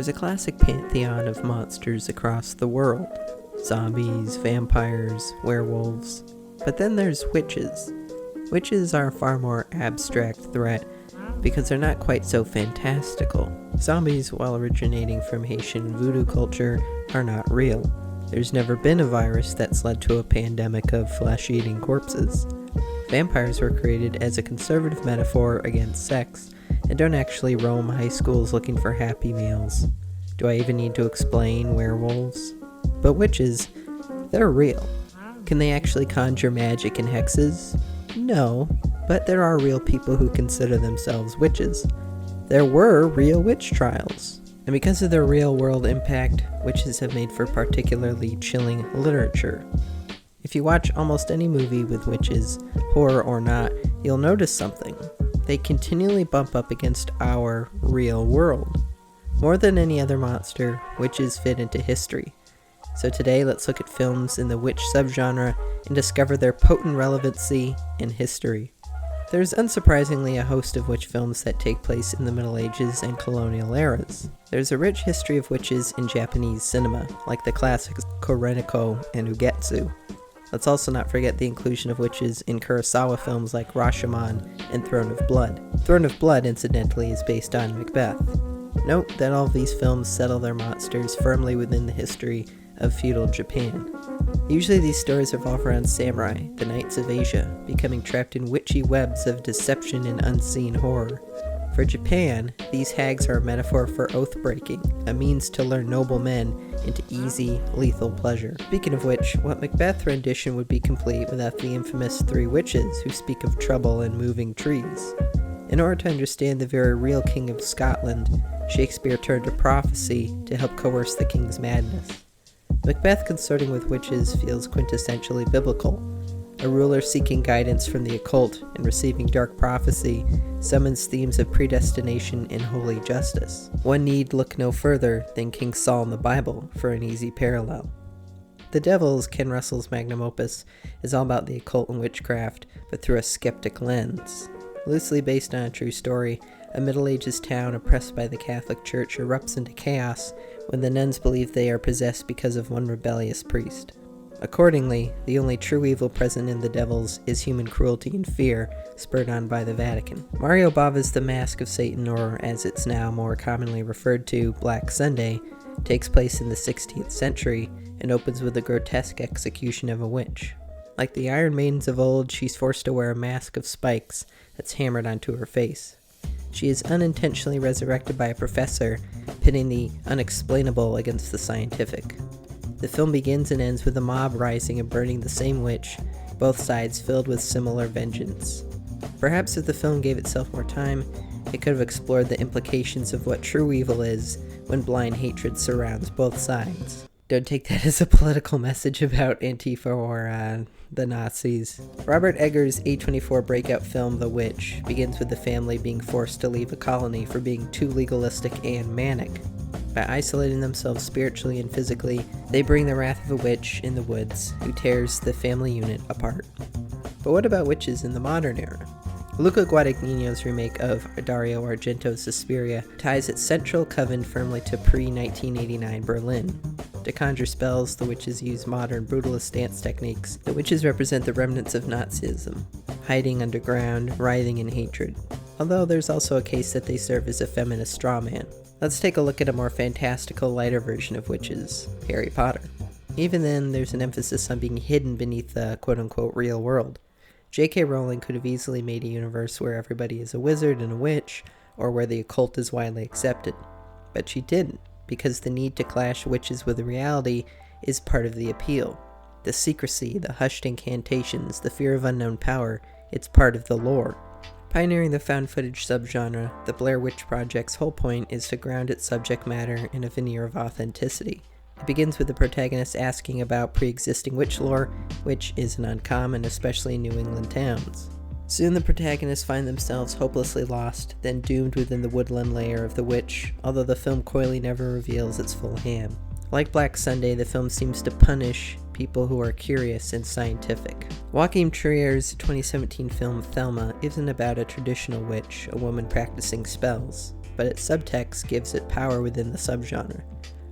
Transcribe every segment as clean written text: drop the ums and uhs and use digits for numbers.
There's a classic pantheon of monsters across the world. Zombies, vampires, werewolves. But then there's witches. Witches are a far more abstract threat because they're not quite so fantastical. Zombies, while originating from Haitian voodoo culture, are not real. There's never been a virus that's led to a pandemic of flesh-eating corpses. Vampires were created as a conservative metaphor against sex, and don't actually roam high schools looking for Happy Meals. Do I even need to explain werewolves? But witches, they're real. Can they actually conjure magic and hexes? No, but there are real people who consider themselves witches. There were real witch trials. And because of their real-world impact, witches have made for particularly chilling literature. If you watch almost any movie with witches, horror or not, you'll notice something. They continually bump up against our real world. More than any other monster, witches fit into history. So today, let's look at films in the witch subgenre and discover their potent relevancy in history. There's unsurprisingly a host of witch films that take place in the Middle Ages and colonial eras. There's a rich history of witches in Japanese cinema, like the classics Koreniko and Ugetsu. Let's also not forget the inclusion of witches in Kurosawa films like Rashomon and Throne of Blood. Throne of Blood, incidentally, is based on Macbeth. Note that all of these films settle their monsters firmly within the history of feudal Japan. Usually these stories revolve around samurai, the knights of Asia, becoming trapped in witchy webs of deception and unseen horror. For Japan, these hags are a metaphor for oath-breaking, a means to lure noble men into easy, lethal pleasure. Speaking of which, what Macbeth rendition would be complete without the infamous three witches who speak of trouble and moving trees? In order to understand the very real King of Scotland, Shakespeare turned to prophecy to help coerce the king's madness. Macbeth consorting with witches feels quintessentially biblical. A ruler seeking guidance from the occult and receiving dark prophecy summons themes of predestination and holy justice. One need look no further than King Saul in the Bible for an easy parallel. The Devils, Ken Russell's magnum opus, is all about the occult and witchcraft, but through a skeptic lens. Loosely based on a true story, a Middle Ages town oppressed by the Catholic Church erupts into chaos when the nuns believe they are possessed because of one rebellious priest. Accordingly, the only true evil present in the Devils is human cruelty and fear, spurred on by the Vatican. Mario Bava's The Mask of Satan, or as it's now more commonly referred to, Black Sunday, takes place in the 16th century and opens with the grotesque execution of a witch. Like the Iron Maidens of old, she's forced to wear a mask of spikes that's hammered onto her face. She is unintentionally resurrected by a professor, pitting the unexplainable against the scientific. The film begins and ends with the mob rising and burning the same witch, both sides filled with similar vengeance. Perhaps if the film gave itself more time, it could have explored the implications of what true evil is when blind hatred surrounds both sides. Don't take that as a political message about Antifa or the Nazis. Robert Eggers' A24 breakout film The Witch begins with the family being forced to leave a colony for being too legalistic and manic. By isolating themselves spiritually and physically, they bring the wrath of a witch in the woods who tears the family unit apart. But what about witches in the modern era? Luca Guadagnino's remake of Dario Argento's Suspiria ties its central coven firmly to pre-1989 Berlin. To conjure spells, the witches use modern brutalist dance techniques. The witches represent the remnants of Nazism, hiding underground, writhing in hatred. Although there's also a case that they serve as a feminist strawman. Let's take a look at a more fantastical, lighter version of witches, Harry Potter. Even then, there's an emphasis on being hidden beneath the quote-unquote real world. J.K. Rowling could have easily made a universe where everybody is a wizard and a witch, or where the occult is widely accepted. But she didn't, because the need to clash witches with reality is part of the appeal. The secrecy, the hushed incantations, the fear of unknown power, it's part of the lore. Pioneering the found footage subgenre, the Blair Witch Project's whole point is to ground its subject matter in a veneer of authenticity. It begins with the protagonist asking about pre-existing witch lore, which isn't uncommon, especially in New England towns. Soon the protagonists find themselves hopelessly lost, then doomed within the woodland lair of the witch, although the film coyly never reveals its full hand. Like Black Sunday, the film seems to punish people who are curious and scientific. Joachim Trier's 2017 film Velma isn't about a traditional witch, a woman practicing spells, but its subtext gives it power within the subgenre.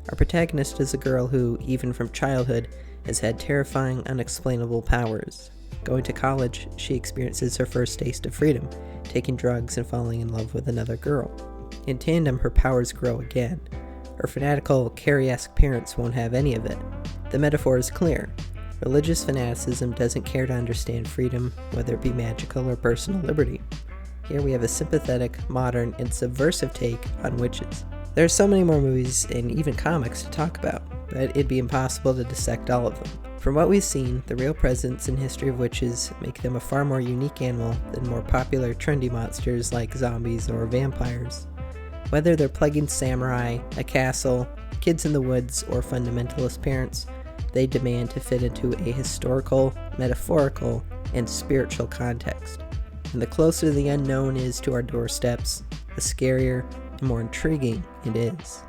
Our protagonist is a girl who, even from childhood, has had terrifying, unexplainable powers. Going to college, she experiences her first taste of freedom, taking drugs and falling in love with another girl. In tandem, her powers grow again. Her fanatical, Carrie-esque parents won't have any of it. The metaphor is clear. Religious fanaticism doesn't care to understand freedom, whether it be magical or personal liberty. Here we have a sympathetic, modern, and subversive take on witches. There are so many more movies and even comics to talk about, but it'd be impossible to dissect all of them. From what we've seen, the real presence and history of witches make them a far more unique animal than more popular trendy monsters like zombies or vampires. Whether they're plaguing samurai, a castle, kids in the woods, or fundamentalist parents, they demand to fit into a historical, metaphorical, and spiritual context. And the closer the unknown is to our doorsteps, the scarier and more intriguing it is.